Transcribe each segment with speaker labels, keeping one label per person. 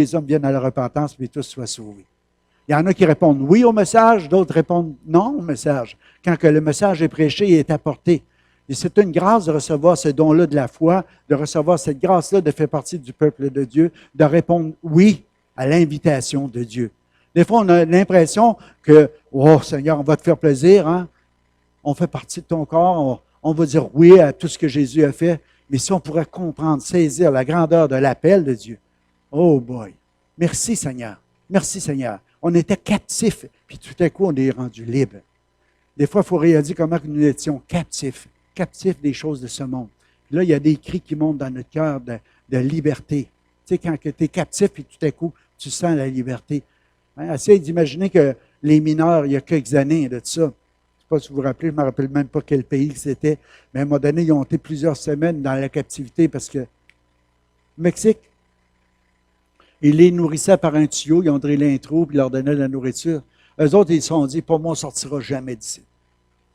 Speaker 1: les hommes viennent à la repentance, puis tous soient sauvés. Il y en a qui répondent oui au message, d'autres répondent non au message, quand que le message est prêché et est apporté. Et c'est une grâce de recevoir ce don-là de la foi, de recevoir cette grâce-là de faire partie du peuple de Dieu, de répondre oui à l'invitation de Dieu. Des fois, on a l'impression que, oh Seigneur, on va te faire plaisir, hein? On fait partie de ton corps, on va dire oui à tout ce que Jésus a fait. Mais si on pourrait comprendre, saisir la grandeur de l'appel de Dieu, oh boy, merci Seigneur, merci Seigneur. On était captifs, puis tout à coup, on est rendu libre. Des fois, il faut réaliser comment nous étions captifs des choses de ce monde. Puis là, il y a des cris qui montent dans notre cœur de liberté. Tu sais, quand tu es captif, puis tout à coup, tu sens la liberté. Hein? Essayez d'imaginer que les mineurs, il y a quelques années de ça, je ne sais pas si vous vous rappelez, je ne me rappelle même pas quel pays c'était, mais à un moment donné, ils ont été plusieurs semaines dans la captivité parce que, au Mexique, ils les nourrissaient par un tuyau, ils ont drillé un trou, puis ils leur donnaient de la nourriture. Eux autres, ils se sont dit, pour moi, on ne sortira jamais d'ici.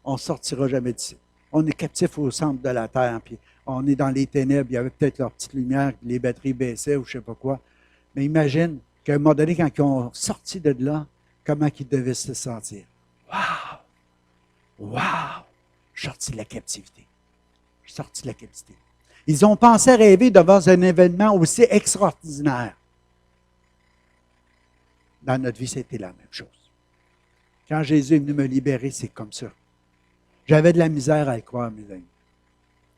Speaker 1: On ne sortira jamais d'ici. On est captifs au centre de la terre, puis on est dans les ténèbres, il y avait peut-être leur petite lumière, les batteries baissaient ou je ne sais pas quoi. Mais imagine qu'à un moment donné, quand ils ont sorti de là, comment ils devaient se sentir. Wow! Wow! Je suis sorti de la captivité. Je suis sorti de la captivité. Ils ont pensé rêver devant un événement aussi extraordinaire. Dans notre vie, c'était la même chose. Quand Jésus est venu me libérer, c'est comme ça. J'avais de la misère à le croire, mes amis.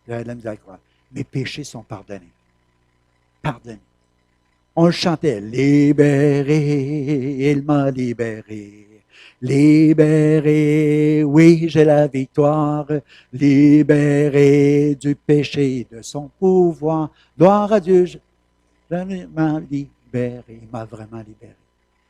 Speaker 1: J'avais de la misère à le croire. Mes péchés sont pardonnés. Pardonnés. On le chantait. Libéré, il m'a libéré. Libéré, oui, j'ai la victoire. Libéré du péché, de son pouvoir. Gloire à Dieu. Il m'a libéré. Il m'a vraiment libéré.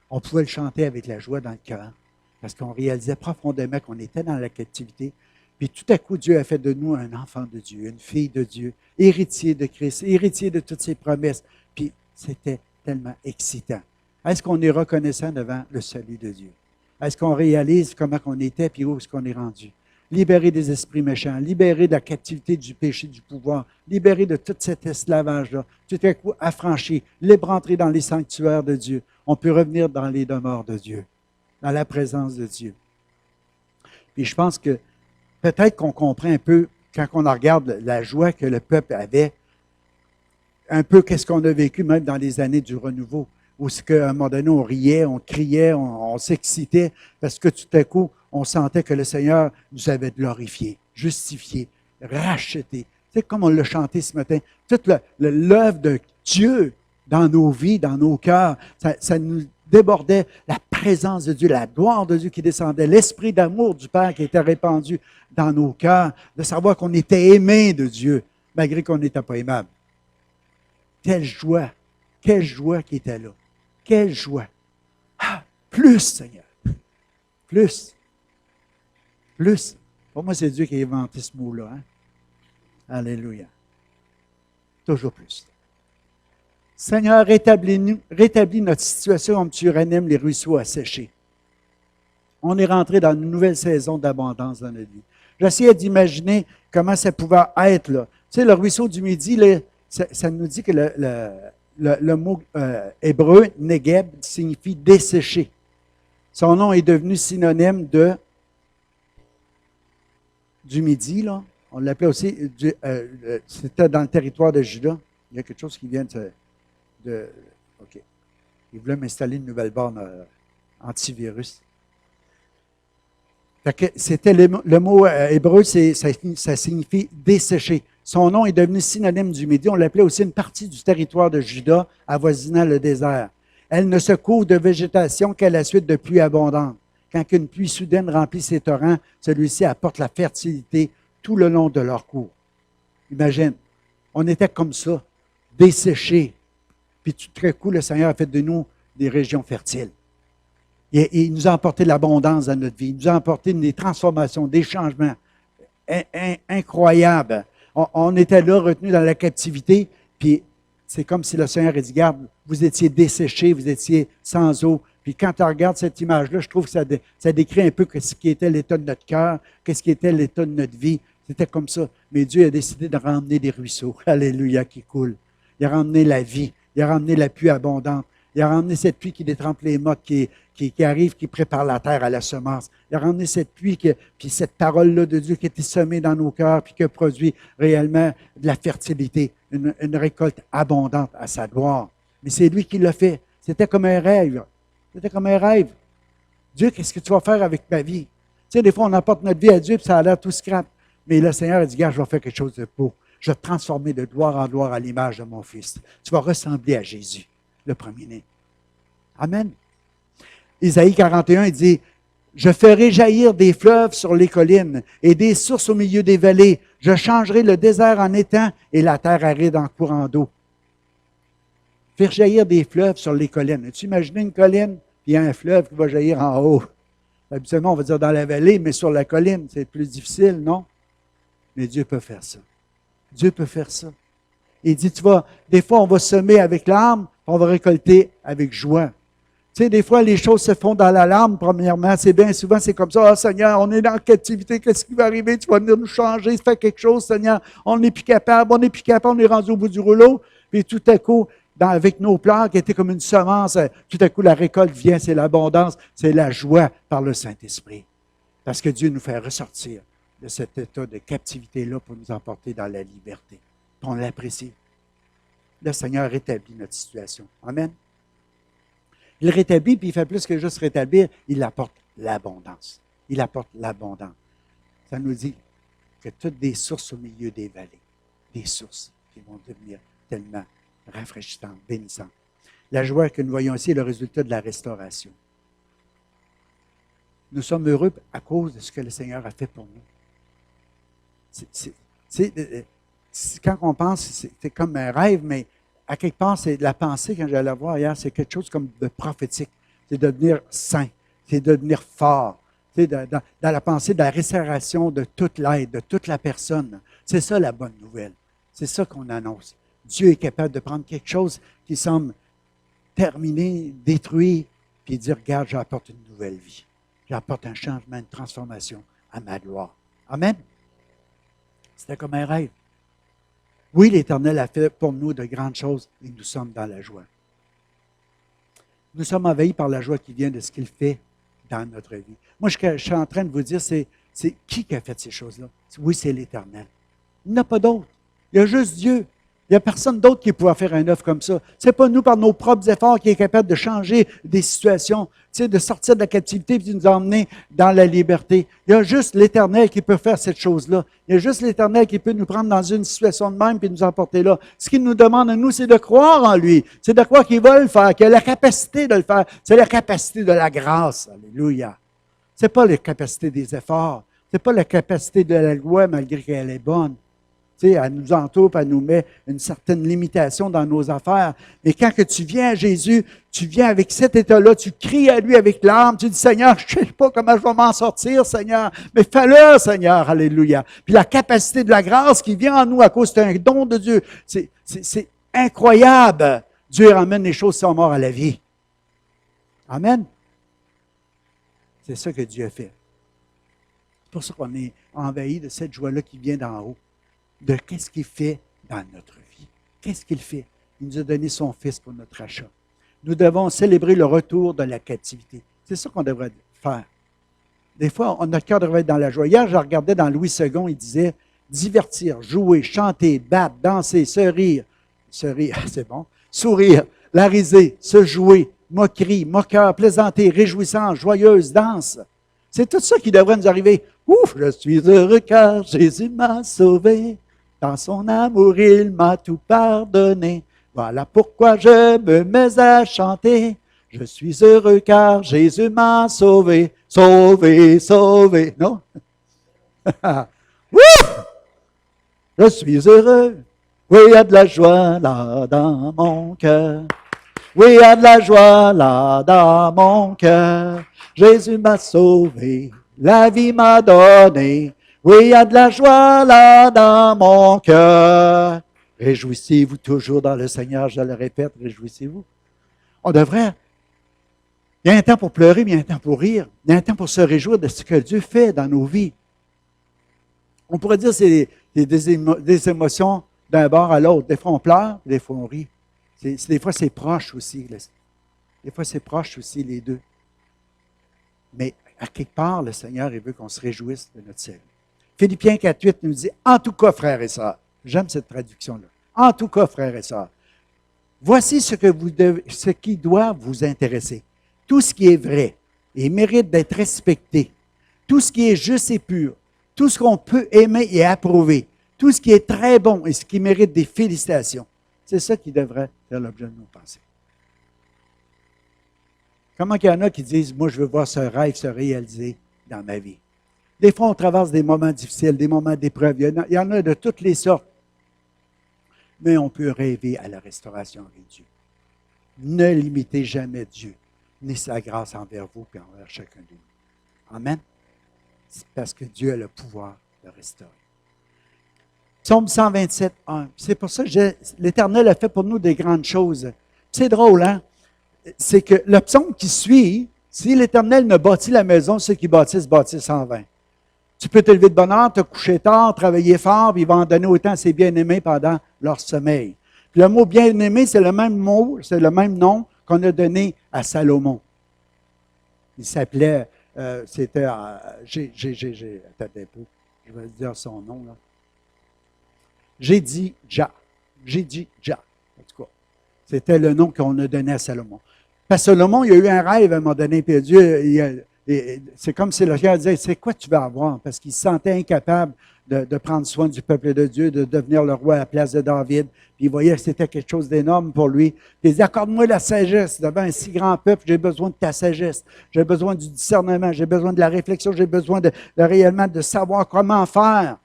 Speaker 1: On pouvait le chanter avec la joie dans le cœur, parce qu'on réalisait profondément qu'on était dans la captivité. Puis tout à coup, Dieu a fait de nous un enfant de Dieu, une fille de Dieu, héritier de Christ, héritier de toutes ses promesses. Puis c'était tellement excitant. Est-ce qu'on est reconnaissant devant le salut de Dieu? Est-ce qu'on réalise comment on était puis où est-ce qu'on est rendu? Libéré des esprits méchants, libéré de la captivité du péché, du pouvoir, libéré de tout cet esclavage-là, tout à coup affranchi, libre entré dans les sanctuaires de Dieu. On peut revenir dans les demeures de Dieu, dans la présence de Dieu. Puis je pense que peut-être qu'on comprend un peu, quand on regarde la joie que le peuple avait, un peu qu'est-ce qu'on a vécu même dans les années du renouveau, où c'est qu'à un moment donné, on riait, on criait, on s'excitait, parce que tout à coup, on sentait que le Seigneur nous avait glorifiés, justifiés, rachetés. C'est comme on l'a chanté ce matin, toute l'œuvre de Dieu dans nos vies, dans nos cœurs, ça nous débordait la présence de Dieu, la gloire de Dieu qui descendait, l'esprit d'amour du Père qui était répandu dans nos cœurs, de savoir qu'on était aimés de Dieu, malgré qu'on n'était pas aimable. Quelle joie qui était là. Quelle joie. Ah, plus, Seigneur. Plus. Plus. Pour moi, c'est Dieu qui a inventé ce mot-là. Hein? Alléluia. Toujours plus. Seigneur, rétablis notre situation comme tu ranèmes les ruisseaux asséchés. On est rentré dans une nouvelle saison d'abondance dans notre vie. J'essayais d'imaginer comment ça pouvait être là. Tu sais, le ruisseau du Midi, là, ça nous dit que le mot hébreu, Negeb, signifie desséché. Son nom est devenu synonyme du Midi, là. On l'appelait aussi, c'était dans le territoire de Juda. Il y a quelque chose qui vient OK. Il voulait m'installer une nouvelle borne antivirus. C'était le mot hébreu, ça signifie desséché. Son nom est devenu synonyme du Midi. On l'appelait aussi une partie du territoire de Juda avoisinant le désert. Elle ne se couvre de végétation qu'à la suite de pluies abondantes. Quand une pluie soudaine remplit ses torrents, celui-ci apporte la fertilité tout le long de leur cours. Imagine, on était comme ça, desséchés. Puis tout à coup, le Seigneur a fait de nous des régions fertiles. Et il nous a apporté l'abondance dans notre vie. Il nous a apporté des transformations, des changements incroyables. On était là, retenus dans la captivité, puis c'est comme si le Seigneur a dit, regarde, vous étiez desséchés, vous étiez sans eau. Puis quand tu regardes cette image-là, je trouve que ça décrit un peu ce qui était l'état de notre cœur, qu'est-ce qui était l'état de notre vie. C'était comme ça. Mais Dieu a décidé de ramener des ruisseaux, alléluia, qui coulent. Il a ramené la vie, il a ramené la pluie abondante. Il a ramené cette pluie qui détrempe les mottes, qui arrive, qui prépare la terre à la semence. Il a ramené cette pluie, puis cette parole-là de Dieu qui a été semée dans nos cœurs, puis qui a produit réellement de la fertilité, une récolte abondante à sa gloire. Mais c'est lui qui l'a fait. C'était comme un rêve. C'était comme un rêve. Dieu, qu'est-ce que tu vas faire avec ma vie? Tu sais, des fois, on apporte notre vie à Dieu, puis ça a l'air tout scrap. Mais le Seigneur a dit, gars, je vais faire quelque chose de beau. Je vais te transformer de gloire en gloire à l'image de mon Fils. Tu vas ressembler à Jésus, le premier-né. Amen. Isaïe 41, il dit, je ferai jaillir des fleuves sur les collines et des sources au milieu des vallées. Je changerai le désert en étang et la terre aride en courant d'eau. Faire jaillir des fleuves sur les collines. As-tu imaginé une colline, puis il y a un fleuve qui va jaillir en haut? Habituellement, on va dire dans la vallée, mais sur la colline, c'est plus difficile, non? Mais Dieu peut faire ça. Dieu peut faire ça. Il dit, des fois, on va semer avec larmes, on va récolter avec joie. Tu sais, des fois, les choses se font dans la larme, premièrement. C'est bien souvent, c'est comme ça. Ah, Seigneur, on est dans la captivité. Qu'est-ce qui va arriver? Tu vas venir nous changer, faire quelque chose, Seigneur. On n'est plus capable, on est rendu au bout du rouleau. Puis tout à coup, avec nos plans qui étaient comme une semence, tout à coup, la récolte vient, c'est l'abondance, c'est la joie par le Saint-Esprit. Parce que Dieu nous fait ressortir de cet état de captivité-là pour nous emporter dans la liberté. On l'apprécie. Le Seigneur rétablit notre situation. Amen. Il rétablit, puis il fait plus que juste rétablir, il apporte l'abondance. Il apporte l'abondance. Ça nous dit que toutes des sources au milieu des vallées, des sources qui vont devenir tellement rafraîchissantes, bénissantes. La joie que nous voyons ici est le résultat de la restauration. Nous sommes heureux à cause de ce que le Seigneur a fait pour nous. Quand on pense, c'est comme un rêve, mais à quelque part, c'est de la pensée, quand j'allais voir hier, c'est quelque chose comme de prophétique. C'est de devenir saint, c'est de devenir fort. Dans la pensée de la restauration de toute l'aide, de toute la personne. C'est ça la bonne nouvelle. C'est ça qu'on annonce. Dieu est capable de prendre quelque chose qui semble terminé, détruit, puis dire, regarde, j'apporte une nouvelle vie. J'apporte un changement, une transformation à ma gloire. Amen. C'était comme un rêve. Oui, l'Éternel a fait pour nous de grandes choses et nous sommes dans la joie. Nous sommes envahis par la joie qui vient de ce qu'il fait dans notre vie. Moi, je suis en train de vous dire, c'est qui a fait ces choses-là? Oui, c'est l'Éternel. Il n'y en a pas d'autre. Il y a juste Dieu. Il n'y a personne d'autre qui pourra faire un œuvre comme ça. Ce n'est pas nous, par nos propres efforts, qui est capable de changer des situations, de sortir de la captivité et de nous emmener dans la liberté. Il y a juste l'Éternel qui peut faire cette chose-là. Il y a juste l'Éternel qui peut nous prendre dans une situation de même et nous emporter là. Ce qu'il nous demande à nous, c'est de croire en lui. C'est de croire qu'il va le faire, qu'il a la capacité de le faire. C'est la capacité de la grâce. Alléluia. Ce n'est pas la capacité des efforts. Ce n'est pas la capacité de la loi, malgré qu'elle est bonne. Tu sais, elle nous entoure, elle nous met une certaine limitation dans nos affaires. Mais quand que tu viens à Jésus, tu viens avec cet état-là, tu cries à lui avec l'âme, tu dis, Seigneur, je ne sais pas comment je vais m'en sortir, Seigneur, mais fais-le, Seigneur, alléluia. Puis la capacité de la grâce qui vient en nous à cause d'un don de Dieu, c'est incroyable. Dieu ramène les choses sans mort à la vie. Amen. C'est ça que Dieu a fait. C'est pour ça qu'on est envahi de cette joie-là qui vient d'en haut. De qu'est-ce qu'il fait dans notre vie. Qu'est-ce qu'il fait? Il nous a donné son Fils pour notre achat. Nous devons célébrer le retour de la captivité. C'est ça qu'on devrait faire. Des fois, notre cœur devrait être dans la joie. Hier, je regardais dans Louis II, il disait « Divertir, jouer, chanter, battre, danser, se rire. » Se rire, c'est bon. Sourire, la risée, se jouer, moquerie, moqueur, plaisanter, réjouissance, joyeuse, danse. C'est tout ça qui devrait nous arriver. Ouf, je suis heureux car Jésus m'a sauvé. Dans son amour, il m'a tout pardonné. Voilà pourquoi je me mets à chanter. Je suis heureux car Jésus m'a sauvé. Sauvé, sauvé. Non? Ouf! Je suis heureux. Oui, il y a de la joie là dans mon cœur. Oui, il y a de la joie là dans mon cœur. Jésus m'a sauvé, la vie m'a donné. Oui, il y a de la joie là dans mon cœur. Réjouissez-vous toujours dans le Seigneur, je le répète, réjouissez-vous. On devrait. Il y a un temps pour pleurer, mais il y a un temps pour rire. Il y a un temps pour se réjouir de ce que Dieu fait dans nos vies. On pourrait dire que c'est des émotions d'un bord à l'autre. Des fois, on pleure, des fois, on rit. Des fois, c'est proche aussi. Des fois, c'est proche aussi, les deux. Mais à quelque part, le Seigneur, il veut qu'on se réjouisse de notre salut. Philippiens 4.8 nous dit, « En tout cas, frères et sœurs, j'aime cette traduction-là. En tout cas, frères et sœurs, voici ce qui doit vous intéresser. Tout ce qui est vrai et mérite d'être respecté, tout ce qui est juste et pur, tout ce qu'on peut aimer et approuver, tout ce qui est très bon et ce qui mérite des félicitations. » C'est ça qui devrait faire l'objet de nos pensées. Comment il y en a qui disent, « Moi, je veux voir ce rêve se réaliser dans ma vie. » Des fois, on traverse des moments difficiles, des moments d'épreuve. Il y en a de toutes les sortes. Mais on peut rêver à la restauration avec Dieu. Ne limitez jamais Dieu, ni sa grâce envers vous et envers chacun de nous. Amen. C'est parce que Dieu a le pouvoir de restaurer. Psaume 127, 1. C'est pour ça que l'Éternel a fait pour nous des grandes choses. C'est drôle, hein? C'est que le psaume qui suit, si l'Éternel ne bâtit la maison, ceux qui bâtissent en vain. Tu peux te lever de bonne heure, te coucher tard, travailler fort, puis il va en donner autant à ses bien-aimés pendant leur sommeil. Puis le mot bien-aimé, c'est le même mot, c'est le même nom qu'on a donné à Salomon. Il s'appelait, c'était, attendez un peu, je vais dire son nom, là. Jédidja. En tout cas, c'était le nom qu'on a donné à Salomon. Parce que Salomon, il a eu un rêve à un moment donné, puis Dieu, c'est comme si le Seigneur disait, c'est quoi tu vas avoir? Parce qu'il se sentait incapable de prendre soin du peuple de Dieu, de devenir le roi à la place de David. Puis il voyait que c'était quelque chose d'énorme pour lui. Puis il dit, accorde-moi la sagesse. Devant un si grand peuple, j'ai besoin de ta sagesse. J'ai besoin du discernement. J'ai besoin de la réflexion. J'ai besoin de réellement de savoir comment faire.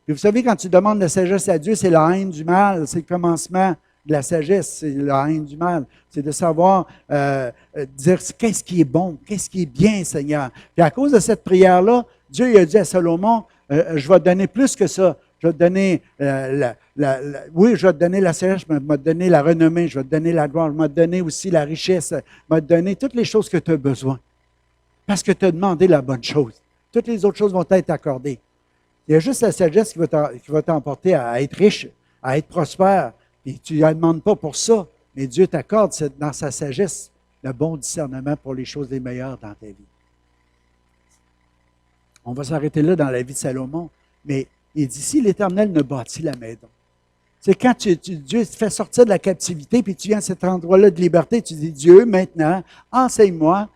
Speaker 1: Puis vous savez, quand tu demandes la sagesse à Dieu, c'est la haine du mal. C'est le commencement de la sagesse, c'est la haine du mal. C'est de savoir dire qu'est-ce qui est bon, qu'est-ce qui est bien, Seigneur. Puis à cause de cette prière-là, Dieu il a dit à Salomon, je vais te donner plus que ça. Je vais te donner je vais te donner la sagesse, je vais te donner la renommée, je vais te donner la gloire, je vais te donner aussi la richesse, je vais te donner toutes les choses que tu as besoin. Parce que tu as demandé la bonne chose. Toutes les autres choses vont être accordées. Il y a juste la sagesse qui va t'emporter à être riche, à être prospère. Et tu ne demandes pas pour ça, mais Dieu t'accorde dans sa sagesse le bon discernement pour les choses les meilleures dans ta vie. On va s'arrêter là dans la vie de Salomon, mais il dit, si l'Éternel ne bâtit la maison, c'est quand Dieu te fait sortir de la captivité, puis tu viens à cet endroit-là de liberté, tu dis, Dieu, maintenant, enseigne-moi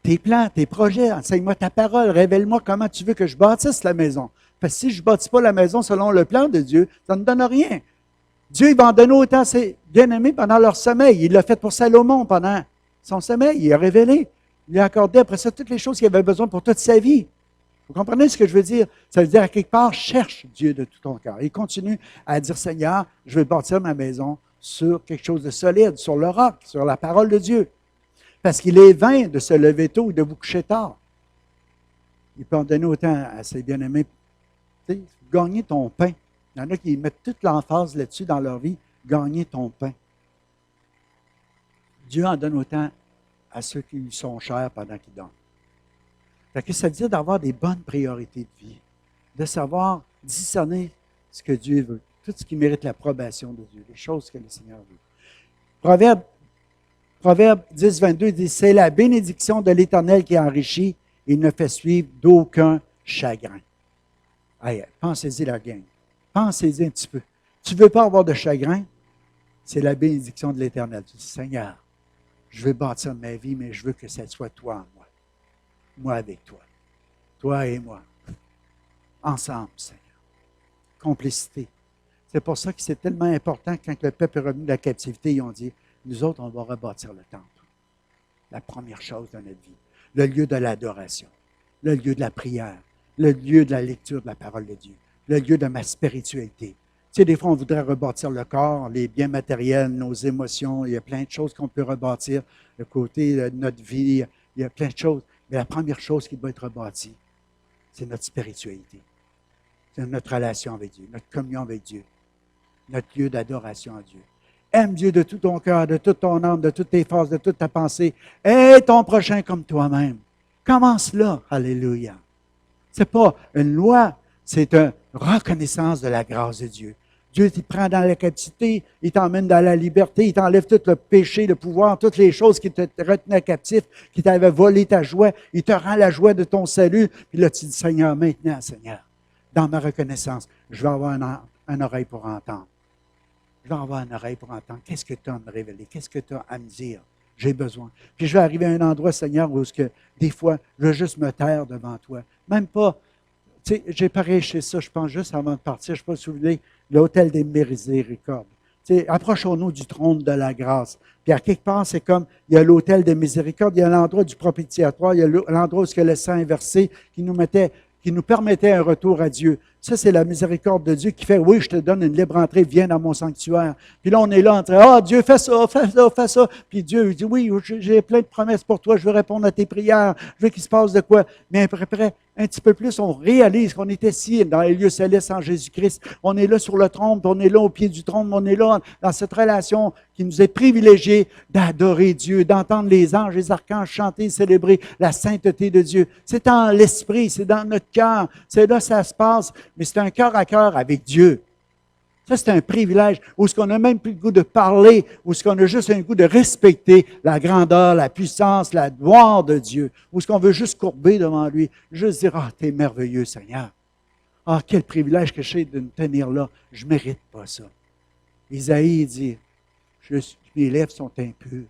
Speaker 1: tes plans, tes projets, enseigne-moi ta parole, révèle-moi comment tu veux que je bâtisse la maison. Parce que si je ne bâtis pas la maison selon le plan de Dieu, ça ne donne rien. Dieu, il va en donner autant à ses bien-aimés pendant leur sommeil. Il l'a fait pour Salomon pendant son sommeil. Il a révélé. Il a accordé après ça toutes les choses qu'il avait besoin pour toute sa vie. Vous comprenez ce que je veux dire? Ça veut dire, à quelque part, cherche Dieu de tout ton cœur. Il continue à dire, Seigneur, je vais bâtir ma maison sur quelque chose de solide, sur le roc, sur la parole de Dieu. Parce qu'il est vain de se lever tôt et de vous coucher tard. Il peut en donner autant à ses bien-aimés. Tu sais, gagner ton pain. Il y en a qui mettent toute l'emphase là-dessus dans leur vie, gagner ton pain. Dieu en donne autant à ceux qui lui sont chers pendant qu'ils dorment. Fait que ça veut dire d'avoir des bonnes priorités de vie, de savoir discerner ce que Dieu veut, tout ce qui mérite l'approbation de Dieu, les choses que le Seigneur veut. Proverbe 10, 22 dit, c'est la bénédiction de l'Éternel qui enrichit, il ne fait suivre d'aucun chagrin. Allez, pensez-y la gang. Pensez-y un petit peu. Tu ne veux pas avoir de chagrin? C'est la bénédiction de l'Éternel. Tu dis, Seigneur, je veux bâtir ma vie, mais je veux que ça soit toi en moi. Moi avec toi. Toi et moi. Ensemble, Seigneur. Complicité. C'est pour ça que c'est tellement important que quand le peuple est revenu de la captivité, ils ont dit, nous autres, on va rebâtir le temple. La première chose de notre vie. Le lieu de l'adoration. Le lieu de la prière. Le lieu de la lecture de la parole de Dieu. Le lieu de ma spiritualité. Tu sais, des fois, on voudrait rebâtir le corps, les biens matériels, nos émotions. Il y a plein de choses qu'on peut rebâtir. Le côté de notre vie, il y a plein de choses. Mais la première chose qui doit être rebâtie, c'est notre spiritualité. C'est notre relation avec Dieu, notre communion avec Dieu, notre lieu d'adoration à Dieu. Aime Dieu de tout ton cœur, de toute ton âme, de toutes tes forces, de toute ta pensée. Aie ton prochain comme toi-même. Commence là. Alléluia. Ce n'est pas une loi, c'est une reconnaissance de la grâce de Dieu. Dieu t'y prend dans la captivité, il t'emmène dans la liberté, il t'enlève tout le péché, le pouvoir, toutes les choses qui te retenaient captif, qui t'avaient volé ta joie. Il te rend la joie de ton salut. Puis là, tu dis, Seigneur, maintenant, Seigneur, dans ma reconnaissance, je vais avoir une oreille pour entendre. Je vais avoir une oreille pour entendre. Qu'est-ce que tu as à me révéler? Qu'est-ce que tu as à me dire? J'ai besoin. Puis je vais arriver à un endroit, Seigneur, où des fois, je veux juste me taire devant toi. Même pas. Tu sais, j'ai prêché ça, je pense, juste avant de partir. Je ne sais pas si vous voulez, l'autel des miséricordes. Tu sais, approchons-nous du trône de la grâce. Puis à quelque part, c'est comme, il y a l'autel des miséricordes, il y a l'endroit du propitiatoire, il y a l'endroit où le sang est versé, qui nous permettait un retour à Dieu. Ça, c'est la miséricorde de Dieu qui fait, oui, je te donne une libre entrée, viens dans mon sanctuaire. Puis là, on est là en train, ah, Dieu, fais ça, fais ça, fais ça. Puis Dieu il dit, oui, j'ai plein de promesses pour toi, je veux répondre à tes prières, je veux qu'il se passe de quoi. Mais après, un petit peu plus, on réalise qu'on est assis dans les lieux célestes en Jésus-Christ. On est là sur le trône, on est là au pied du trône, on est là dans cette relation qui nous est privilégiée d'adorer Dieu, d'entendre les anges, les archanges chanter, célébrer la sainteté de Dieu. C'est dans l'esprit, c'est dans notre cœur, c'est là que ça se passe, mais c'est un cœur à cœur avec Dieu. Ça, c'est un privilège où ce qu'on n'a même plus le goût de parler, où ce qu'on a juste un goût de respecter la grandeur, la puissance, la gloire de Dieu, où ce qu'on veut juste courber devant lui, juste dire, ah, t'es merveilleux, Seigneur. Ah, quel privilège que j'ai de me tenir là. Je ne mérite pas ça. Isaïe dit, mes lèvres sont impures.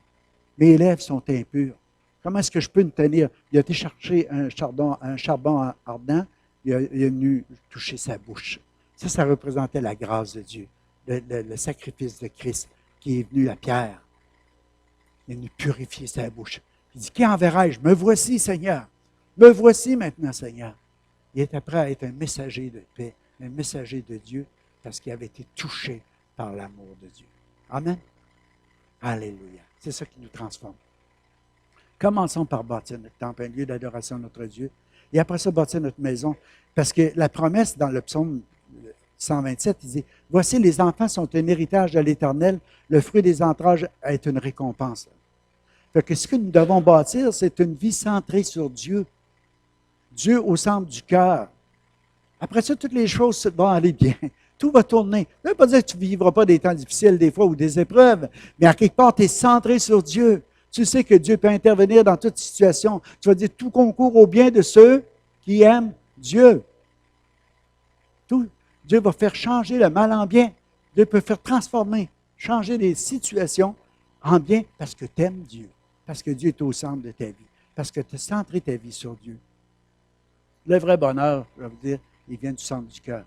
Speaker 1: Mes lèvres sont impures. Comment est-ce que je peux me tenir? Il a été chercher un charbon ardent, il est venu toucher sa bouche. Ça représentait la grâce de Dieu, le sacrifice de Christ qui est venu à Pierre. Il est venu purifier sa bouche. Il dit, qui enverrai-je? Me voici, Seigneur. Me voici maintenant, Seigneur. Il était prêt à être un messager de paix, un messager de Dieu, parce qu'il avait été touché par l'amour de Dieu. Amen. Alléluia. C'est ça qui nous transforme. Commençons par bâtir notre temple, un lieu d'adoration à notre Dieu. Et après ça, bâtir notre maison. Parce que la promesse dans le psaume 127, il dit, « Voici, les enfants sont un héritage de l'Éternel, le fruit des entrailles est une récompense. » Fait que ce que nous devons bâtir, c'est une vie centrée sur Dieu. Dieu au centre du cœur. Après ça, toutes les choses vont aller bien. Tout va tourner. Ça ne veut pas dire que tu ne vivras pas des temps difficiles des fois ou des épreuves, mais à quelque part, tu es centré sur Dieu. Tu sais que Dieu peut intervenir dans toute situation. Tu vas dire, tout concourt au bien de ceux qui aiment Dieu. Tout. Dieu va faire changer le mal en bien. Dieu peut faire transformer, changer les situations en bien parce que tu aimes Dieu, parce que Dieu est au centre de ta vie, parce que tu as centré ta vie sur Dieu. Le vrai bonheur, je vais vous dire, il vient du centre du cœur.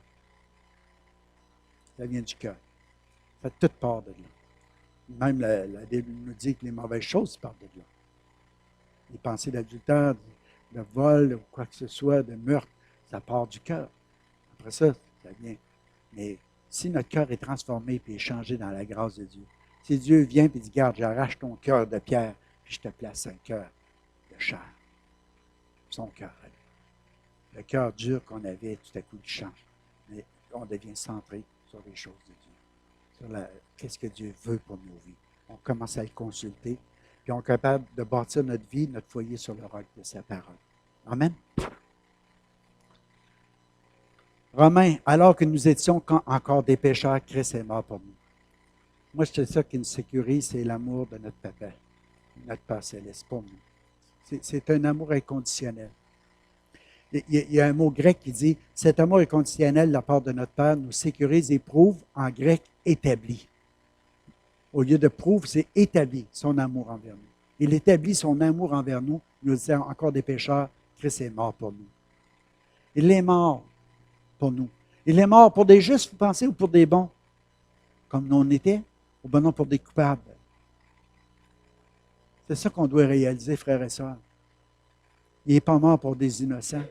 Speaker 1: Ça vient du cœur. Ça fait toute part de là. Même la Bible nous dit que les mauvaises choses partent de là. Les pensées d'adultère, de vol, ou quoi que ce soit, de meurtre, ça part du cœur. Après ça, ça vient. Mais si notre cœur est transformé et est changé dans la grâce de Dieu, si Dieu vient et dit, garde, j'arrache ton cœur de pierre, puis je te place un cœur de chair. Son cœur. Le cœur dur qu'on avait, tout à coup, il change. Mais on devient centré sur les choses de Dieu. Sur qu'est-ce que Dieu veut pour nos vies. On commence à le consulter, puis on est capable de bâtir notre vie, notre foyer sur le roc de sa parole. Amen. Romains, alors que nous étions encore des pécheurs, Christ est mort pour nous. Moi, c'est ça qui nous sécurise, c'est l'amour de notre Papa, notre Père céleste pour nous. C'est un amour inconditionnel. Il y a un mot grec qui dit « Cet amour inconditionnel de la part de notre Père nous sécurise et prouve, en grec, établi. » Au lieu de prouve, c'est établi son amour envers nous. Il établit son amour envers nous, nous disant encore des pécheurs, Christ est mort pour nous. Il est mort pour nous. Il est mort pour des justes, vous pensez, ou pour des bons? Comme nous on était, ou bien non pour des coupables. C'est ça qu'on doit réaliser, frères et sœurs. Il n'est pas mort pour des innocents,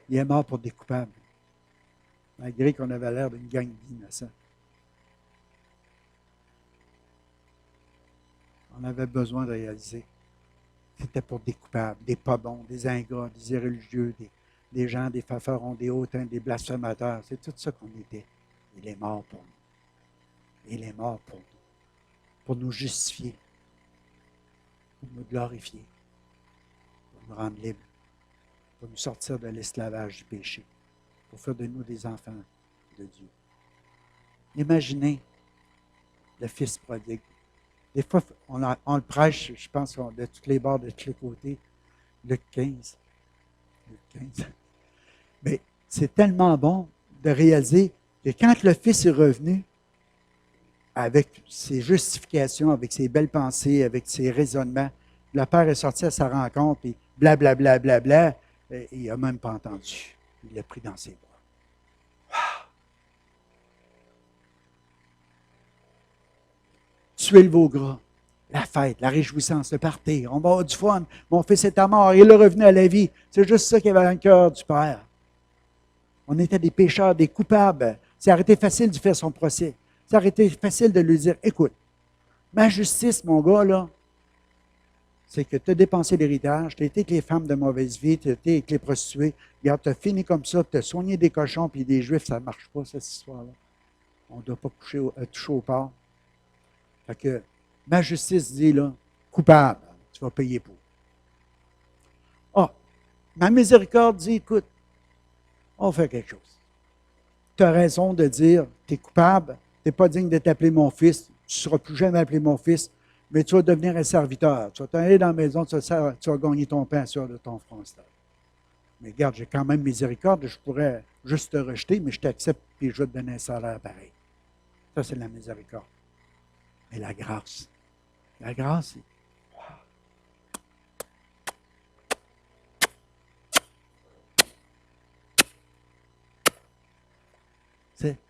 Speaker 1: il est mort pour des coupables. Malgré qu'on avait l'air d'une gang d'innocents. On avait besoin de réaliser. C'était pour des coupables, des pas bons, des ingrats, des irréligieux, des gens, des fanfarons, des hautains, des blasphémateurs. C'est tout ça qu'on était. Il est mort pour nous. Il est mort pour nous justifier, pour nous glorifier, pour nous rendre libres, pour nous sortir de l'esclavage du péché, pour faire de nous des enfants de Dieu. Imaginez le fils prodigue. Des fois, on le prêche, je pense, de tous les bords, de tous les côtés. Luc 15. Luc 15. Mais c'est tellement bon de réaliser que quand le fils est revenu, avec ses justifications, avec ses belles pensées, avec ses raisonnements, le père est sorti à sa rencontre et blablabla, bla, bla, bla, et il n'a même pas entendu. Il l'a pris dans ses bras. Tuer le veau gras, la fête, la réjouissance, le party, on va avoir du fun. Mon fils est mort, il est revenu à la vie. C'est juste ça qu'il y avait dans le cœur du Père. On était des pécheurs, des coupables. Ça aurait été facile de faire son procès. Ça aurait été facile de lui dire, écoute, ma justice, mon gars, là, c'est que tu as dépensé l'héritage, tu as été avec les femmes de mauvaise vie, tu as été avec les prostituées. Regarde, tu as fini comme ça, tu as soigné des cochons puis des juifs, ça ne marche pas, cette histoire-là. On ne doit pas toucher au porc. Fait que ma justice dit, là, coupable, tu vas payer pour. Ah, ma miséricorde dit, écoute, on va faire quelque chose. Tu as raison de dire, tu es coupable, tu n'es pas digne d'être appelé mon fils, tu ne seras plus jamais appelé mon fils, mais tu vas devenir un serviteur. Tu vas t'aller dans la maison, tu vas gagner ton pain sur de ton front. Mais regarde, j'ai quand même miséricorde, je pourrais juste te rejeter, mais je t'accepte et je vais te donner un salaire pareil. Ça, c'est la miséricorde. Mais la grâce, c'est...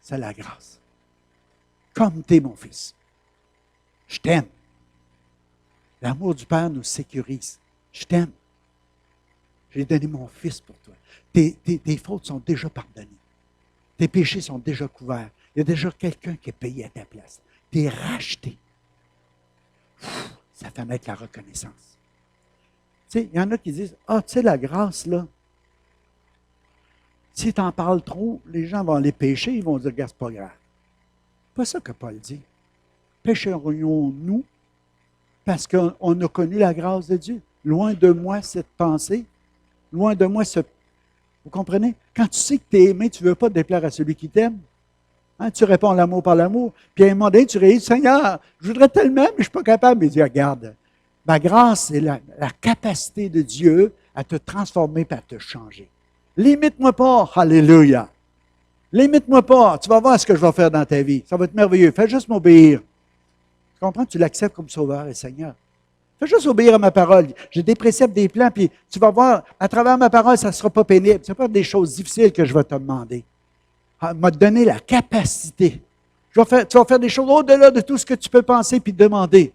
Speaker 1: C'est la grâce. Comme tu es mon fils. Je t'aime. L'amour du Père nous sécurise. Je t'aime. J'ai donné mon fils pour toi. Tes fautes sont déjà pardonnées. Tes péchés sont déjà couverts. Il y a déjà quelqu'un qui est payé à ta place. Tu es racheté. Ça fait mettre la reconnaissance. Tu sais, il y en a qui disent, ah, tu sais, la grâce, là, si tu en parles trop, les gens vont aller pécher, ils vont dire, regarde, c'est pas grave. C'est pas ça que Paul dit. Pécherions-nous parce qu'on a connu la grâce de Dieu? Loin de moi cette pensée, loin de moi ce... Vous comprenez? Quand tu sais que tu es aimé, tu ne veux pas te déplaire à celui qui t'aime. Hein, tu réponds l'amour par l'amour. Puis à un moment donné, tu réalises, Seigneur, je voudrais tellement, mais je ne suis pas capable. Mais Dieu, regarde, ma grâce, c'est la capacité de Dieu à te transformer et à te changer. Limite-moi pas, alléluia. Limite-moi pas, tu vas voir ce que je vais faire dans ta vie. Ça va être merveilleux. Fais juste m'obéir. Tu comprends? Tu l'acceptes comme Sauveur et Seigneur. Fais juste obéir à ma parole. J'ai des préceptes, des plans, puis tu vas voir, à travers ma parole, ça ne sera pas pénible. Ce n'est pas des choses difficiles que je vais te demander. Il m'a donné la capacité. Tu vas faire des choses au-delà de tout ce que tu peux penser puis demander.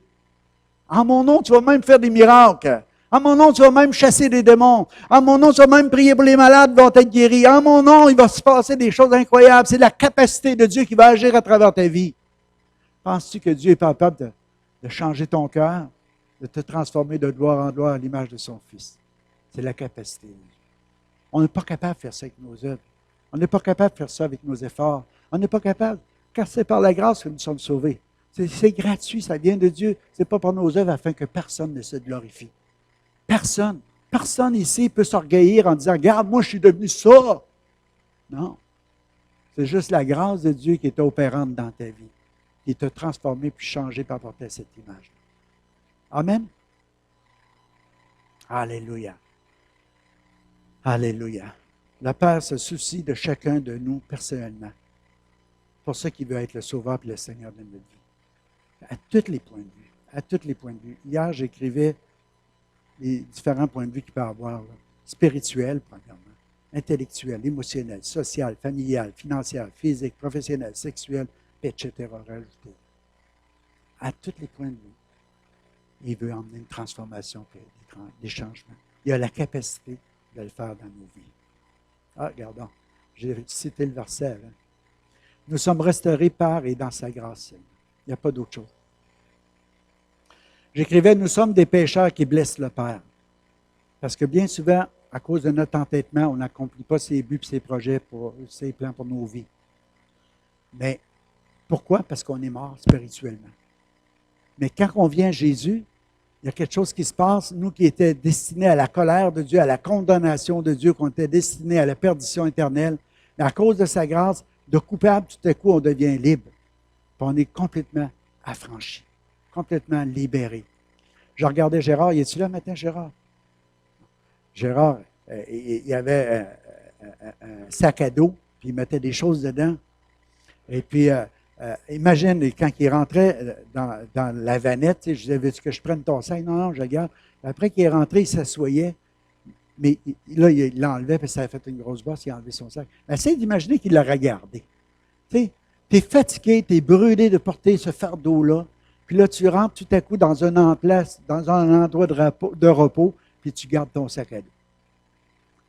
Speaker 1: En mon nom, tu vas même faire des miracles. En mon nom, tu vas même chasser des démons. En mon nom, tu vas même prier pour les malades, ils vont être guéris. En mon nom, il va se passer des choses incroyables. C'est la capacité de Dieu qui va agir à travers ta vie. Penses-tu que Dieu est capable de changer ton cœur, de te transformer de gloire en gloire à l'image de son Fils? C'est la capacité. On n'est pas capable de faire ça avec nos œuvres. On n'est pas capable de faire ça avec nos efforts. On n'est pas capable, car c'est par la grâce que nous sommes sauvés. C'est gratuit, ça vient de Dieu. Ce n'est pas par nos œuvres afin que personne ne se glorifie. Personne. Personne ici peut s'orgueillir en disant, regarde, moi je suis devenu ça. Non. C'est juste la grâce de Dieu qui est opérante dans ta vie, qui t'a transformé puis changé par apporter à cette image. Amen. Alléluia. Alléluia. Le Père se soucie de chacun de nous personnellement. C'est pour ça qu'il veut être le Sauveur et le Seigneur de notre vie. À tous les points de vue. À tous les points de vue. Hier, j'écrivais les différents points de vue qu'il peut avoir. Là. Spirituel, premièrement. Intellectuel, émotionnel, social, familial, financier, physique, professionnel, sexuel, etc. Rajouté. À tous les points de vue. Il veut emmener une transformation, des changements. Il a la capacité de le faire dans nos vies. Ah, regardons. J'ai cité le verset avant. Nous sommes restaurés par et dans sa grâce. Il n'y a pas d'autre chose. J'écrivais, nous sommes des pécheurs qui blessent le Père. Parce que bien souvent, à cause de notre entêtement, on n'accomplit pas ses buts et ses projets, ses plans pour nos vies. Mais pourquoi? Parce qu'on est mort spirituellement. Mais quand on vient à Jésus, il y a quelque chose qui se passe, nous qui étions destinés à la colère de Dieu, à la condamnation de Dieu, qu'on était destinés à la perdition éternelle, mais à cause de sa grâce, de coupable, tout à coup, on devient libre. Puis on est complètement affranchi, complètement libéré. Je regardais Gérard. Il est-tu là matin, Gérard? Gérard, il avait un sac à dos, puis il mettait des choses dedans. Et puis, imagine, quand il rentrait dans la vanette, je disais, veux-tu que je prenne ton sac? Non, non, je garde. Après qu'il est rentré, il s'assoyait. Mais là, il l'enlevait, puis ça a fait une grosse bosse, il a enlevé son sac. Essaye d'imaginer qu'il l'a regardé. Tu es fatigué, tu es brûlé de porter ce fardeau-là. Puis là, tu rentres tout à coup dans un endroit de repos, puis tu gardes ton sac à dos.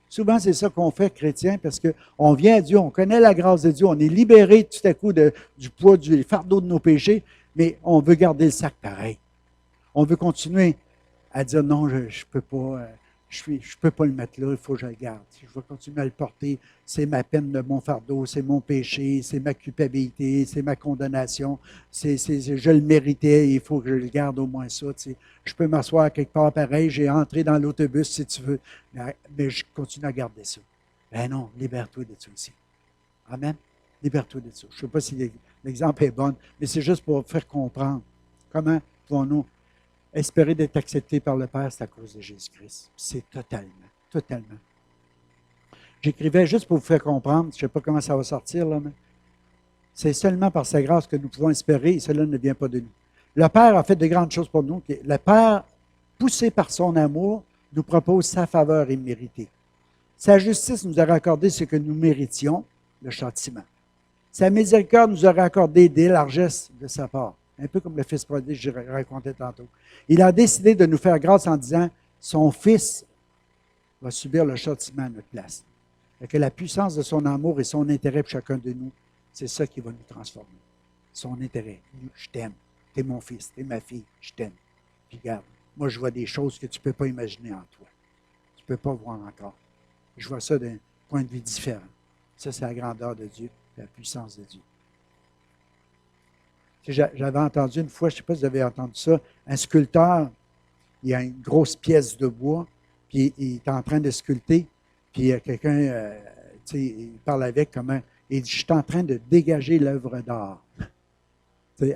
Speaker 1: Souvent, c'est ça qu'on fait, chrétien, parce qu'on vient à Dieu, on connaît la grâce de Dieu, on est libéré tout à coup du poids du fardeau de nos péchés, mais on veut garder le sac pareil. On veut continuer à dire non, je ne peux pas. Je peux pas le mettre là, il faut que je le garde. Je vais continuer à le porter. C'est ma peine de mon fardeau, c'est mon péché, c'est ma culpabilité, c'est ma condamnation. Je le méritais, il faut que je le garde au moins ça. Je peux m'asseoir quelque part pareil, j'ai entré dans l'autobus si tu veux, mais je continue à garder ça. Ben non, libère-toi de ça aussi. Amen. Libère-toi de ça. Je ne sais pas si l'exemple est bon, mais c'est juste pour faire comprendre comment pouvons-nous espérer d'être accepté par le Père, c'est à cause de Jésus-Christ. C'est totalement. J'écrivais juste pour vous faire comprendre, je ne sais pas comment ça va sortir, là, mais c'est seulement par sa grâce que nous pouvons espérer, et cela ne vient pas de nous. Le Père a fait de grandes choses pour nous. Le Père, poussé par son amour, nous propose sa faveur imméritée. Sa justice nous a accordé ce que nous méritions, le châtiment. Sa miséricorde nous aura accordé des largesses de sa part. Un peu comme le Fils prodigue, je racontais tantôt. Il a décidé de nous faire grâce en disant, son Fils va subir le châtiment à notre place. Et que la puissance de son amour et son intérêt pour chacun de nous, c'est ça qui va nous transformer. Son intérêt. Je t'aime. Tu es mon fils, tu es ma fille, je t'aime. Puis regarde, moi je vois des choses que tu ne peux pas imaginer en toi. Tu ne peux pas voir encore. Je vois ça d'un point de vue différent. Ça, c'est la grandeur de Dieu, la puissance de Dieu. J'avais entendu une fois, je ne sais pas si vous avez entendu ça, un sculpteur, il a une grosse pièce de bois, puis il est en train de sculpter, puis quelqu'un, il parle avec comment, il dit, je suis en train de dégager l'œuvre d'art.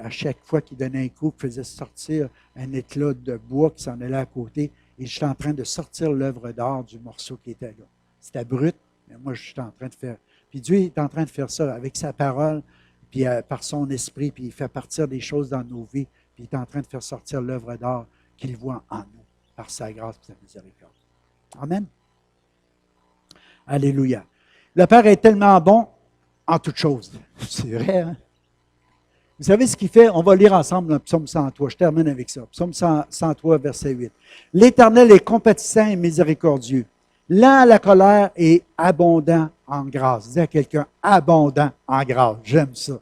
Speaker 1: À chaque fois qu'il donnait un coup, il faisait sortir un éclat de bois qui s'en allait à côté, et je suis en train de sortir l'œuvre d'art du morceau qui était là. C'était brut, mais moi je suis en train de faire. Puis Dieu est en train de faire ça avec sa parole, puis par son esprit, puis il fait partir des choses dans nos vies, puis il est en train de faire sortir l'œuvre d'art qu'il voit en nous, par sa grâce et sa miséricorde. Amen. Alléluia. Le Père est tellement bon en toutes choses. C'est vrai, hein? Vous savez ce qu'il fait? On va lire ensemble dans le psaume 103. Je termine avec ça. Psaume 103, verset 8. L'Éternel est compatissant et miséricordieux, lent à la colère et abondant en grâce. Dis à quelqu'un, abondant en grâce. J'aime ça.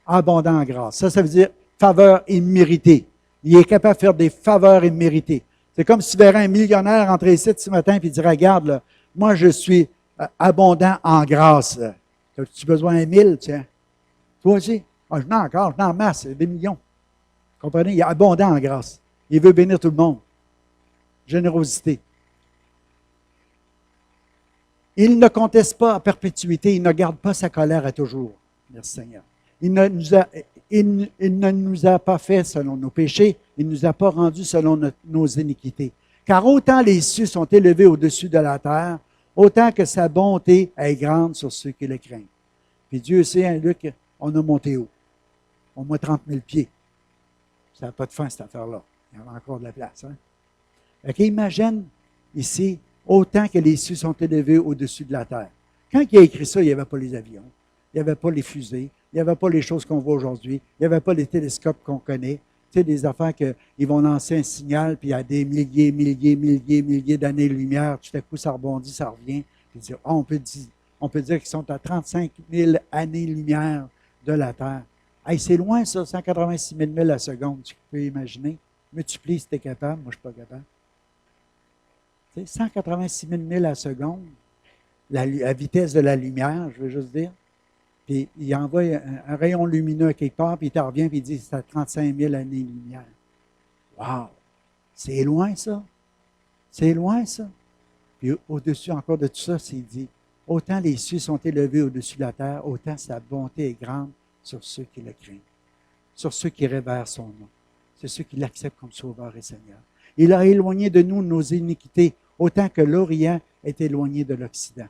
Speaker 1: Abondant en grâce. Ça veut dire faveur imméritée. Il est capable de faire des faveurs imméritées. C'est comme si tu verrais un millionnaire entrer ici ce matin et dire, regarde, là, moi je suis abondant en grâce. As-tu besoin d'un 1000, tiens? Toi aussi? Ah, je n'ai encore, je n'ai en masse, des millions. Vous comprenez? Il est abondant en grâce. Il veut bénir tout le monde. Générosité. Il ne conteste pas à perpétuité, il ne garde pas sa colère à toujours. Merci Seigneur. Il ne nous a pas fait selon nos péchés, il ne nous a pas rendus selon nos iniquités. Car autant les cieux sont élevés au-dessus de la terre, autant que sa bonté est grande sur ceux qui le craignent. Puis Dieu sait, hein, Luc, on a monté haut. Au moins 30 000 pieds. Ça n'a pas de fin, cette affaire-là. Il y a encore de la place. Hein? Okay, imagine ici, autant que les cieux sont élevés au-dessus de la terre. Quand il a écrit ça, il n'y avait pas les avions, il n'y avait pas les fusées, il n'y avait pas les choses qu'on voit aujourd'hui, il n'y avait pas les télescopes qu'on connaît. Tu sais, des affaires qu'ils vont lancer un signal, puis à des milliers d'années-lumière, tout à coup, ça rebondit, ça revient. Puis on peut dire qu'ils sont à 35 000 années-lumière de la Terre. Hey, c'est loin, ça, 186 000 milles à la seconde, tu peux imaginer. Multiplie si tu es capable, moi je ne suis pas capable. Tu sais, 186 000 milles à la seconde, la vitesse de la lumière, je veux juste dire. Puis il envoie un rayon lumineux quelque part, puis il te revient, puis il dit c'est à 35 000 années-lumière. Wow! C'est loin, ça. C'est loin, ça. Puis au-dessus encore de tout ça, c'est dit, autant les cieux sont élevés au-dessus de la terre, autant sa bonté est grande sur ceux qui le craignent. sur ceux qui révèrent son nom. C'est ceux qui l'acceptent comme Sauveur et Seigneur. Il a éloigné de nous nos iniquités, autant que l'Orient est éloigné de l'Occident.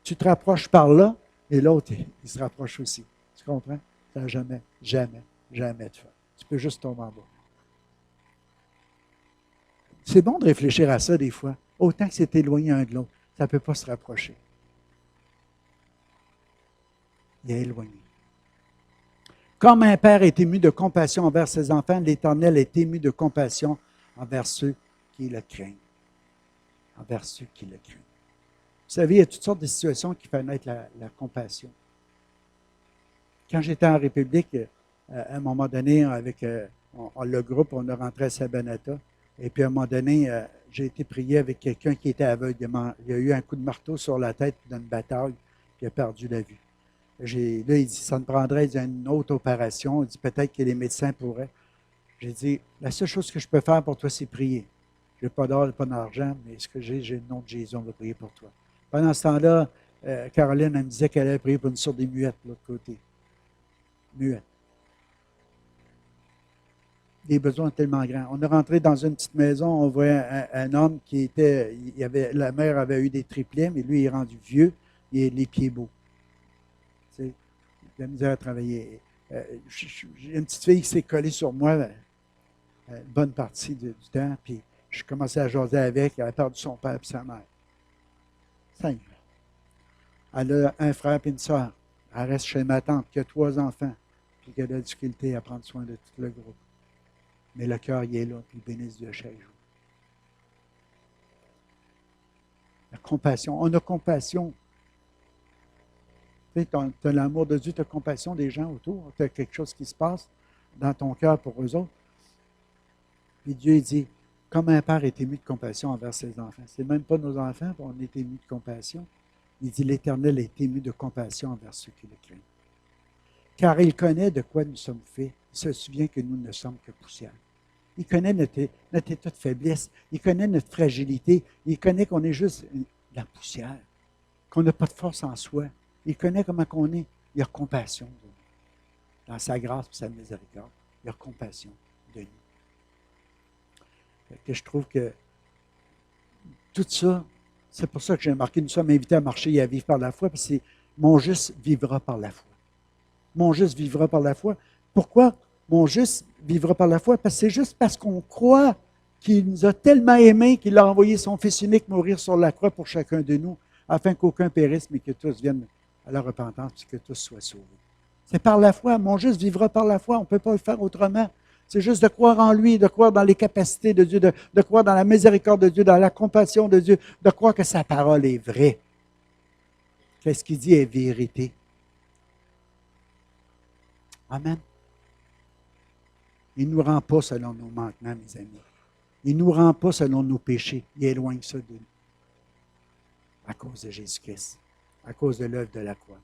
Speaker 1: Tu te rapproches par là, et l'autre, il se rapproche aussi. Tu comprends? Ça n'a jamais, jamais, jamais de fait. Tu peux juste tomber en bas. C'est bon de réfléchir à ça des fois. Autant que c'est éloigné un de l'autre, ça ne peut pas se rapprocher. Il est éloigné. Comme un père est ému de compassion envers ses enfants, l'Éternel est ému de compassion envers ceux qui le craignent. Envers ceux qui le craignent. Vous savez, il y a toutes sortes de situations qui font naître la compassion. Quand j'étais en République, à un moment donné, avec le groupe, on est rentré à Sabanata. Et puis, à un moment donné, j'ai été prié avec quelqu'un qui était aveugle. Il a eu un coup de marteau sur la tête dans une bataille, puis il a perdu la vue. Là, il dit, ça me prendrait une autre opération. Il dit, peut-être que les médecins pourraient. J'ai dit, la seule chose que je peux faire pour toi, c'est prier. Je n'ai pas d'or, pas d'argent, mais ce que j'ai le nom de Jésus, on va prier pour toi. Pendant ce temps-là, Caroline, elle me disait qu'elle allait prier pour une sorte de muette de l'autre côté. Muette. Les besoins tellement grands. On est rentré dans une petite maison, on voit un homme qui était, la mère avait eu des triplets, mais lui, il est rendu vieux, il a les pieds beaux. Tu sais, il a misère à travailler. J'ai une petite fille qui s'est collée sur moi une bonne partie du temps, puis je commençais à jaser avec, elle a perdu son père et sa mère. Seigneur. Elle a un frère et une soeur. Elle reste chez ma tante qui a 3 enfants, puis qui a de la difficulté à prendre soin de tout le groupe. Mais le cœur, il est là, puis il bénisse Dieu chaque jour. La compassion. On a compassion. Tu as l'amour de Dieu, tu as compassion des gens autour. Tu as quelque chose qui se passe dans ton cœur pour eux autres. Puis Dieu dit, comme un père est ému de compassion envers ses enfants. Ce n'est même pas nos enfants, on est ému de compassion. Il dit, l'Éternel est ému de compassion envers ceux qui le craignent. Car il connaît de quoi nous sommes faits. Il se souvient que nous ne sommes que poussière. Il connaît notre état de faiblesse. Il connaît notre fragilité. Il connaît qu'on est juste de la poussière, qu'on n'a pas de force en soi. Il connaît comment qu'on est. Il a compassion de nous. Dans sa grâce et sa miséricorde, il a compassion de nous. Que je trouve que tout ça, c'est pour ça que j'ai marqué, nous sommes invités à marcher et à vivre par la foi, parce que c'est mon juste vivra par la foi. Mon juste vivra par la foi. Pourquoi mon juste vivra par la foi? Parce que c'est juste parce qu'on croit qu'il nous a tellement aimés qu'il a envoyé son Fils unique mourir sur la croix pour chacun de nous, afin qu'aucun périsse, mais que tous viennent à la repentance et que tous soient sauvés. C'est par la foi. Mon juste vivra par la foi. On ne peut pas le faire autrement. C'est juste de croire en lui, de croire dans les capacités de Dieu, de croire dans la miséricorde de Dieu, dans la compassion de Dieu, de croire que sa parole est vraie. Qu'est-ce qu'il dit est vérité. Amen. Il ne nous rend pas selon nos manquements, mes amis. Il ne nous rend pas selon nos péchés. Il éloigne ça de nous. À cause de Jésus-Christ. À cause de l'œuvre de la croix.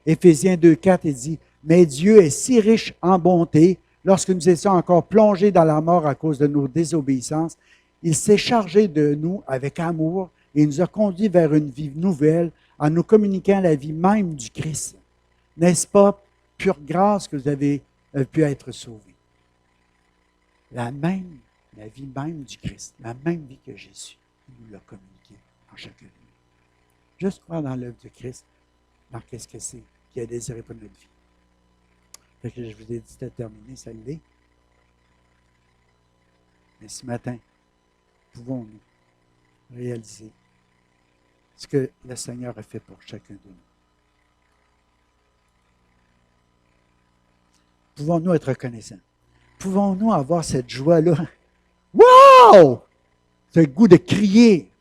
Speaker 1: Éphésiens 2,4, il dit, « Mais Dieu est si riche en bonté, lorsque nous étions encore plongés dans la mort à cause de nos désobéissances, il s'est chargé de nous avec amour et nous a conduits vers une vie nouvelle en nous communiquant la vie même du Christ. N'est-ce pas pure grâce que vous avez pu être sauvés? » La vie même du Christ, la même vie que Jésus, il nous l'a communiquée en chacun de nous. Juste croire dans l'œuvre de Christ, dans qu'est-ce que c'est qu'il a désiré pour notre vie. Fait que je vous ai dit de terminer, ça l'est. Mais ce matin, pouvons-nous réaliser ce que le Seigneur a fait pour chacun de nous? Pouvons-nous être reconnaissants? Pouvons-nous avoir cette joie-là? Wow! Ce goût de crier.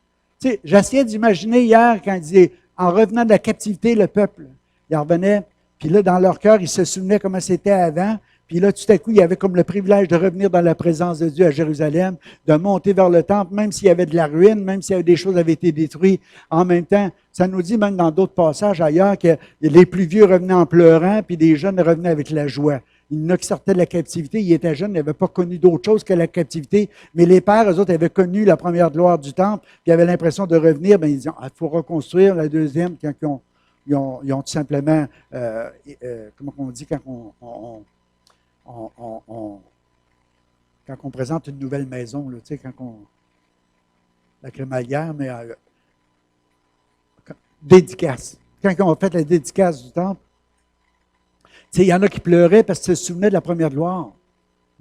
Speaker 1: Tu sais, j'essayais d'imaginer hier quand il disait, en revenant de la captivité, le peuple, il revenait, puis là, dans leur cœur, ils se souvenaient comment c'était avant. Puis là, tout à coup, il y avait comme le privilège de revenir dans la présence de Dieu à Jérusalem, de monter vers le temple, même s'il y avait de la ruine, même s'il y avait des choses qui avaient été détruites. En même temps, ça nous dit même dans d'autres passages ailleurs que les plus vieux revenaient en pleurant, puis les jeunes revenaient avec la joie. Il y en a qui sortaient de la captivité, ils étaient jeunes, ils n'avaient pas connu d'autre chose que la captivité. Mais les pères, eux autres, avaient connu la première gloire du temple, puis ils avaient l'impression de revenir. Bien, ils disaient, il faut reconstruire la deuxième quand ils ont tout simplement, comment on dit quand quand on présente une nouvelle maison, là, tu sais, la crémaillère, mais dédicace. Quand on a fait la dédicace du temple, tu sais, il y en a qui pleuraient parce qu'ils se souvenaient de la première gloire,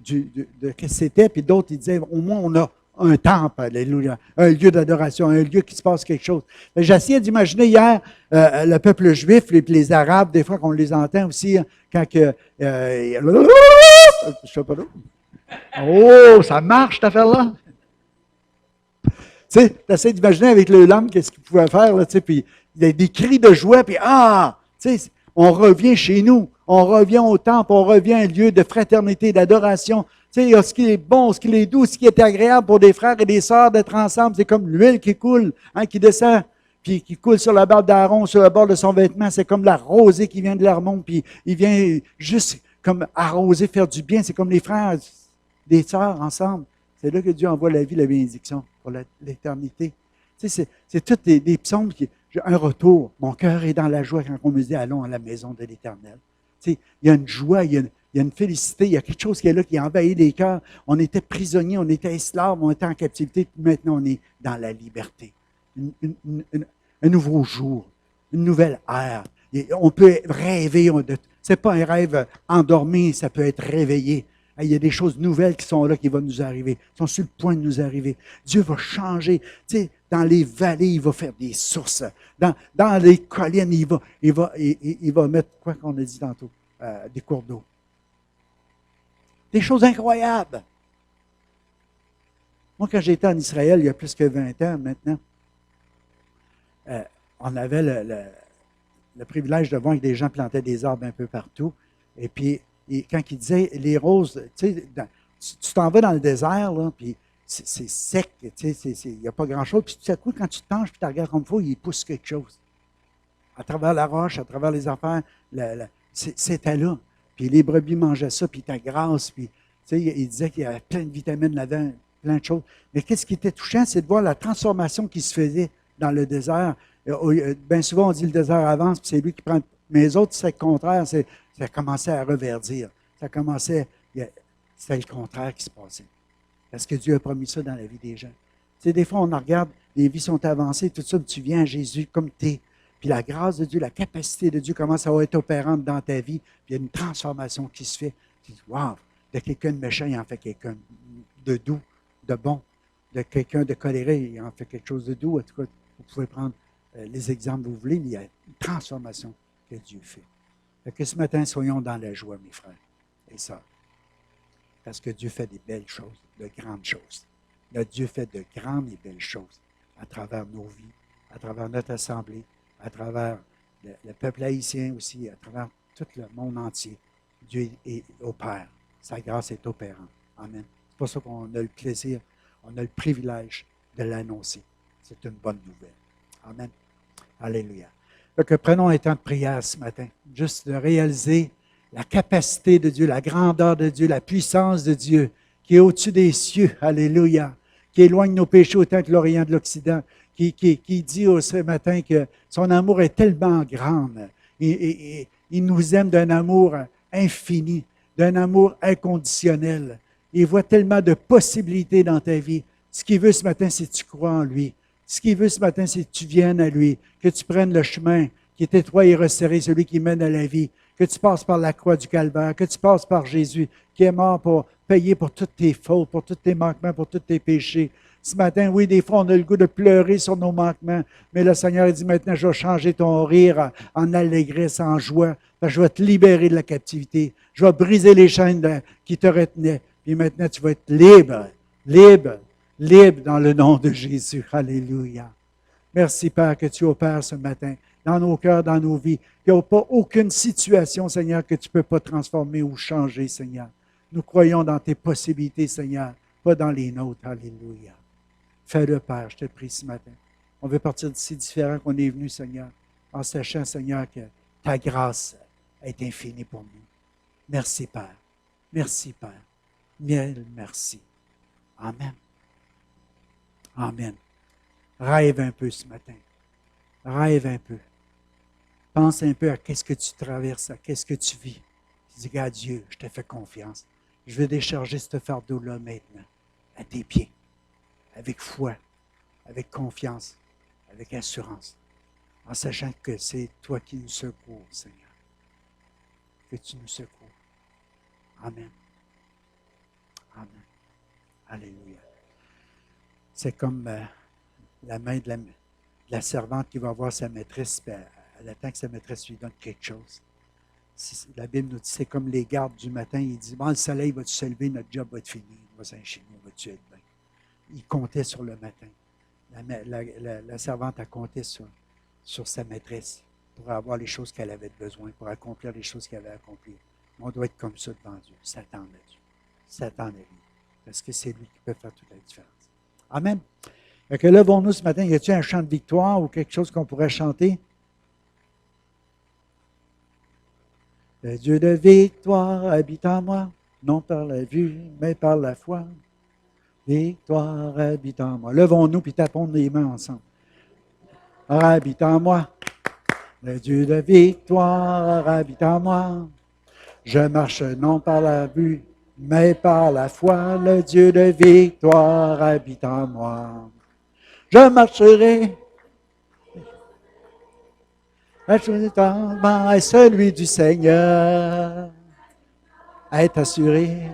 Speaker 1: de ce que c'était, puis d'autres, ils disaient, au moins, on a un temple, alléluia, un lieu d'adoration, un lieu qui se passe quelque chose. J'essayais d'imaginer hier le peuple juif, puis les Arabes, des fois qu'on les entend aussi, quand que... je sais pas là. Oh, ça marche, cette affaire-là! Tu sais, essaies d'imaginer avec le langue qu'est-ce qu'ils pouvaient faire, là, tu sais, puis il y a des cris de joie, puis tu sais, on revient chez nous, on revient au temple, on revient à un lieu de fraternité, d'adoration. Tu sais, il y a ce qui est bon, ce qui est doux, ce qui est agréable pour des frères et des sœurs d'être ensemble. C'est comme l'huile qui coule, qui descend, puis qui coule sur la barbe d'Aaron, sur le bord de son vêtement. C'est comme la rosée qui vient de l'Hermon, puis il vient juste comme arroser, faire du bien. C'est comme les frères, des sœurs ensemble. C'est là que Dieu envoie la vie, la bénédiction pour l'éternité. Tu sais, c'est tous des psaumes qui, un retour. Mon cœur est dans la joie quand on me dit allons à la maison de l'Éternel. Tu sais, il y a une joie, il y a une félicité, il y a quelque chose qui est là qui envahit les cœurs. On était prisonniers, on était esclaves, on était en captivité, puis maintenant on est dans la liberté. Un nouveau jour, une nouvelle ère. Et on peut rêver, c'est pas un rêve endormi, ça peut être réveillé. Il y a des choses nouvelles qui sont là, qui vont nous arriver, qui sont sur le point de nous arriver. Dieu va changer. Tu sais, dans les vallées, il va faire des sources. Dans les collines, il va mettre, quoi qu'on a dit tantôt, des cours d'eau. Des choses incroyables. Moi, quand j'étais en Israël, il y a plus que 20 ans maintenant, on avait le privilège de voir que des gens plantaient des arbres un peu partout. Et puis, quand il disait les roses, tu sais, tu t'en vas dans le désert, là, puis c'est sec, tu sais, il n'y a pas grand-chose. Puis tout à coup, quand tu te penches, puis tu regardes comme il faut, il pousse quelque chose. À travers la roche, à travers les affaires, c'était là. Puis les brebis mangeaient ça, puis ta grâce, puis tu sais, il disait qu'il y avait plein de vitamines là-dedans, plein de choses. Mais qu'est-ce qui était touchant, c'est de voir la transformation qui se faisait dans le désert. Bien souvent, on dit le désert avance, puis c'est lui qui prend. Mais les autres, c'est le contraire, ça commençait à reverdir. C'était le contraire qui se passait. Parce que Dieu a promis ça dans la vie des gens. Tu sais, des fois, on en regarde, les vies sont avancées, tout ça, puis tu viens à Jésus comme tu es. Puis la grâce de Dieu, la capacité de Dieu commence à être opérante dans ta vie, puis il y a une transformation qui se fait. Tu dis, wow, de quelqu'un de méchant, il en fait quelqu'un de doux, de bon. De quelqu'un de coléré, il en fait quelque chose de doux. En tout cas, vous pouvez prendre les exemples que vous voulez, mais il y a une transformation que Dieu fait. Fait que ce matin, soyons dans la joie, mes frères et sœurs. Parce que Dieu fait des belles choses, de grandes choses. Notre Dieu fait de grandes et belles choses à travers nos vies, à travers notre assemblée, à travers le peuple haïtien aussi, à travers tout le monde entier. Dieu opère. Sa grâce est opérante. Amen. C'est pour ça qu'on a le plaisir, on a le privilège de l'annoncer. C'est une bonne nouvelle. Amen. Alléluia. Donc, prenons un temps de prière ce matin, juste de réaliser la capacité de Dieu, la grandeur de Dieu, la puissance de Dieu, qui est au-dessus des cieux. Alléluia. Qui éloigne nos péchés autant que l'Orient de l'Occident. Qui dit ce matin que son amour est tellement grand. Il nous aime d'un amour infini, d'un amour inconditionnel. Il voit tellement de possibilités dans ta vie. Ce qu'il veut ce matin, c'est que tu crois en lui. Ce qu'il veut ce matin, c'est que tu viennes à lui, que tu prennes le chemin qui est étroit et resserré, celui qui mène à la vie, que tu passes par la croix du Calvaire, que tu passes par Jésus, qui est mort pour payer pour toutes tes fautes, pour tous tes manquements, pour tous tes péchés. Ce matin, oui, des fois, on a le goût de pleurer sur nos manquements, mais le Seigneur dit maintenant, je vais changer ton rire en allégresse, en joie, parce que je vais te libérer de la captivité. Je vais briser les chaînes qui te retenaient. Puis maintenant, tu vas être libre, libre, libre dans le nom de Jésus. Alléluia. Merci, Père, que tu opères ce matin dans nos cœurs, dans nos vies. Il n'y a pas aucune situation, Seigneur, que tu ne peux pas transformer ou changer, Seigneur. Nous croyons dans tes possibilités, Seigneur, pas dans les nôtres. Alléluia. Fais-le, Père, je te prie ce matin. On veut partir d'ici différent qu'on est venu, Seigneur, en sachant, Seigneur, que ta grâce est infinie pour nous. Merci, Père. Merci, Père. Mille merci. Amen. Amen. Rêve un peu ce matin. Rêve un peu. Pense un peu à qu'est-ce que tu traverses, à qu'est-ce que tu vis. Tu dis, regarde Dieu, je te fais confiance. Je vais décharger ce fardeau-là maintenant, à tes pieds, avec foi, avec confiance, avec assurance, en sachant que c'est toi qui nous secours, Seigneur. Que tu nous secours. Amen. Amen. Alléluia. C'est comme la main de la servante qui va voir sa maîtresse, puis elle attend que sa maîtresse lui donne quelque chose. La Bible nous dit, c'est comme les gardes du matin, il dit, bon, le soleil va se lever, notre job va être fini, on va s'en chez nous, on va être bien. Il comptait sur le matin. La servante a compté sur sa maîtresse pour avoir les choses qu'elle avait besoin, pour accomplir les choses qu'elle avait accomplies. On doit être comme ça devant Dieu, s'attendre à Dieu, s'attendre à lui, parce que c'est lui qui peut faire toute la différence. Amen. Fait que levons-nous ce matin. Y a-t-il un chant de victoire ou quelque chose qu'on pourrait chanter? Le Dieu de victoire habite en moi, non par la vue, mais par la foi. Victoire habite en moi. Levons-nous puis tapons les mains ensemble. Habite en moi. Le Dieu de victoire habite en moi. Je marche non par la vue, mais par la foi. Le Dieu de victoire habite en moi. Je marcherai. Et celui du Seigneur est assuré.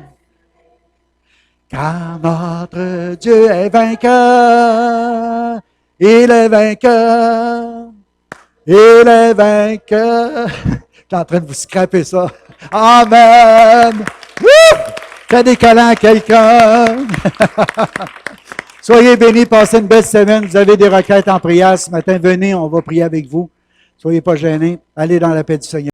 Speaker 1: Car notre Dieu est vainqueur. Il est vainqueur. Il est vainqueur. Je suis en train de vous scraper ça. Amen. Fais des câlins à quelqu'un. Soyez bénis, passez une belle semaine. Vous avez des requêtes en prière ce matin. Venez, on va prier avec vous. Soyez pas gênés. Allez dans la paix du Seigneur.